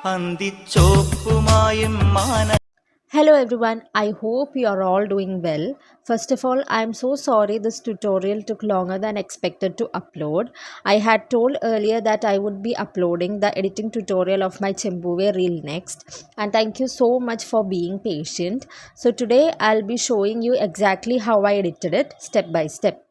Hello everyone, I hope you are all doing well. First of all, I am so sorry this tutorial took longer than expected to upload. I had told earlier that I would be uploading the editing tutorial of my Chempoove reel next, and thank you so much for being patient. So today I'll be showing you exactly how I edited it step by step.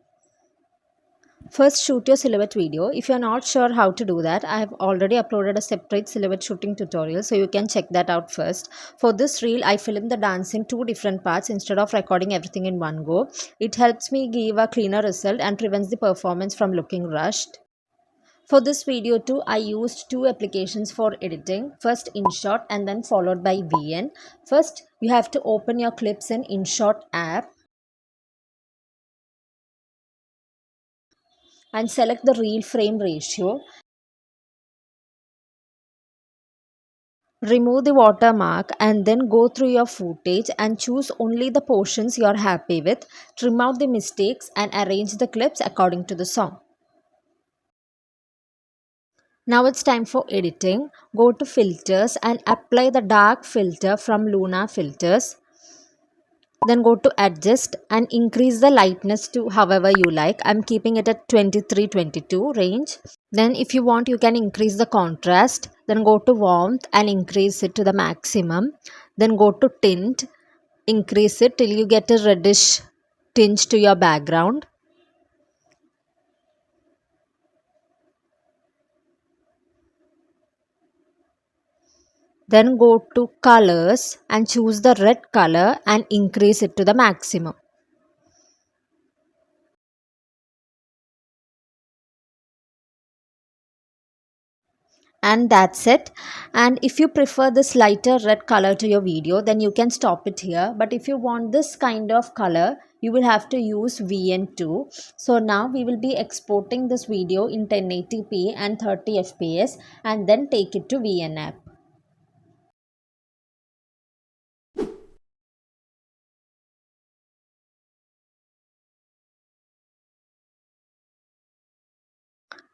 First, shoot your silhouette video. If you're not sure how to do that, I have already uploaded a separate silhouette shooting tutorial, so you can check that out first. For this reel, I filmed the dance in two different parts instead of recording everything in one go. It helps me give a cleaner result and prevents the performance from looking rushed. For this video too, I used two applications for editing. First Inshot and then followed by VN. First, you have to open your clips in Inshot app and select the reel frame ratio. Remove the watermark and then go through your footage and choose only the portions you are happy with. Trim out the mistakes and arrange the clips according to the song. Now it's time for editing. Go to filters and apply the dark filter from Luna Filters. Then go to adjust and increase the lightness to however you like. I'm keeping it at 23-22 range. Then if you want, you can increase the contrast. Then go to warmth and increase it to the maximum. Then go to tint, increase it till you get a reddish tinge to your background. Then go to colors and choose the red color and increase it to the maximum. And that's it. And if you prefer this lighter red color to your video, then you can stop it here. But if you want this kind of color, you will have to use VN2. So now we will be exporting this video in 1080p and 30 fps and then take it to VN app.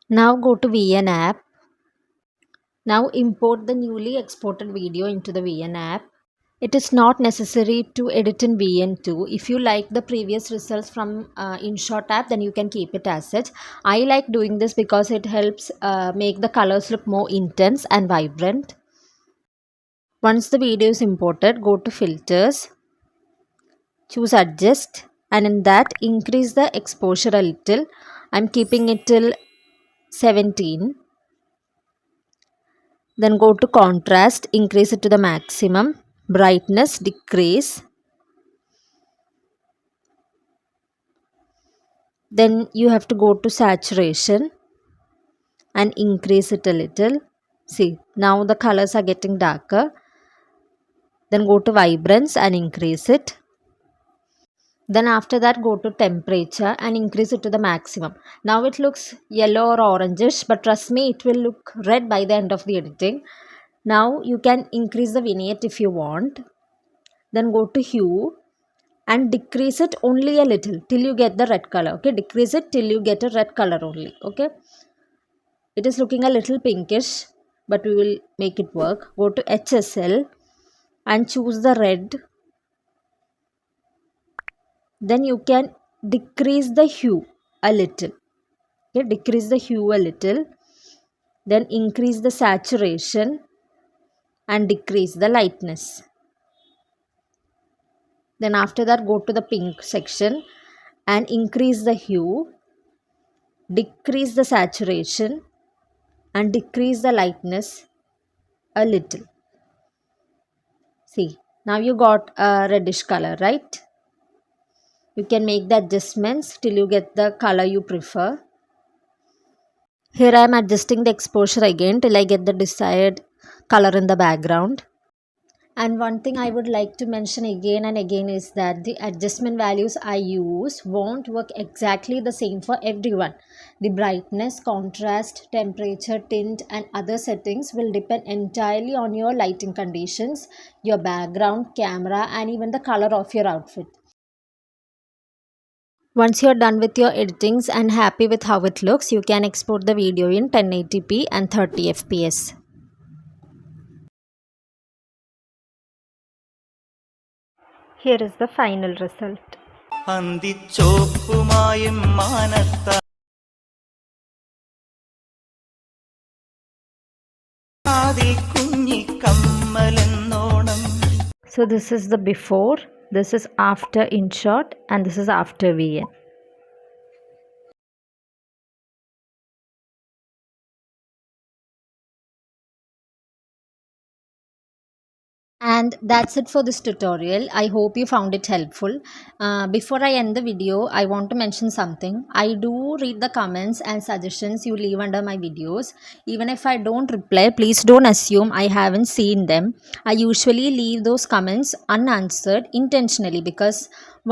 Now go to VN app. Now import the newly exported video into the VN app. It is not necessary to edit in VN2. If you like the previous results from Inshot app, then you can keep it as such. I like doing this because it helps make the colors look more intense and vibrant. Once the video is imported, go to filters, choose adjust, and in that increase the exposure a little. I'm keeping it till 17. Then go to contrast, increase it to the maximum. Brightness, decrease. Then you have to go to saturation and increase it a little. See, now the colors are getting darker. Then go to vibrance and increase it. Then after that, go to temperature and increase it to the maximum. Now it looks yellow or orangish, but trust me, it will look red by the end of the editing. Now you can increase the vignette if you want. Then go to hue and decrease it only a little till you get the red color. Okay, decrease it till you get a red color only. Okay, it is looking a little pinkish, but we will make it work. Go to HSL and choose the red. Then you can decrease the hue a little. Okay, decrease the hue a little. Then increase the saturation and decrease the lightness. Then after that, go to the pink section and increase the hue, decrease the saturation and decrease the lightness a little. See, now you got a reddish color, right? You can make the adjustments till you get the color you prefer. Here I am adjusting the exposure again till I get the desired color in the background. And one thing I would like to mention again and again is that the adjustment values I use won't work exactly the same for everyone. The brightness, contrast, temperature, tint and other settings will depend entirely on your lighting conditions, your background, camera and even the color of your outfit. Once you're done with your editings and happy with how it looks, you can export the video in 1080p and 30 fps. Here is the final result. അന്തിച്ചോപ്പുമായും മാനത്ത കുഞ്ഞിക്കമ്മലെന്നോണം. So this is the before, this is after Inshot, and this is after VN. And that's it for this tutorial. I hope you found it helpful. Before I end the video, I want to mention something. I do read the comments and suggestions you leave under my videos. Even if I don't reply, please don't assume I haven't seen them. I usually leave those comments unanswered intentionally, because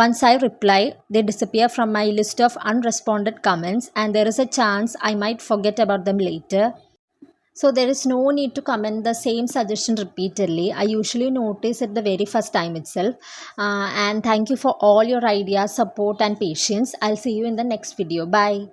once I reply, they disappear from my list of unresponded comments, and there is a chance I might forget about them later. So there is no need to comment the same suggestion repeatedly. I usually notice it the very first time itself. And thank you for all your ideas, support and patience. I'll see you in the next video. Bye.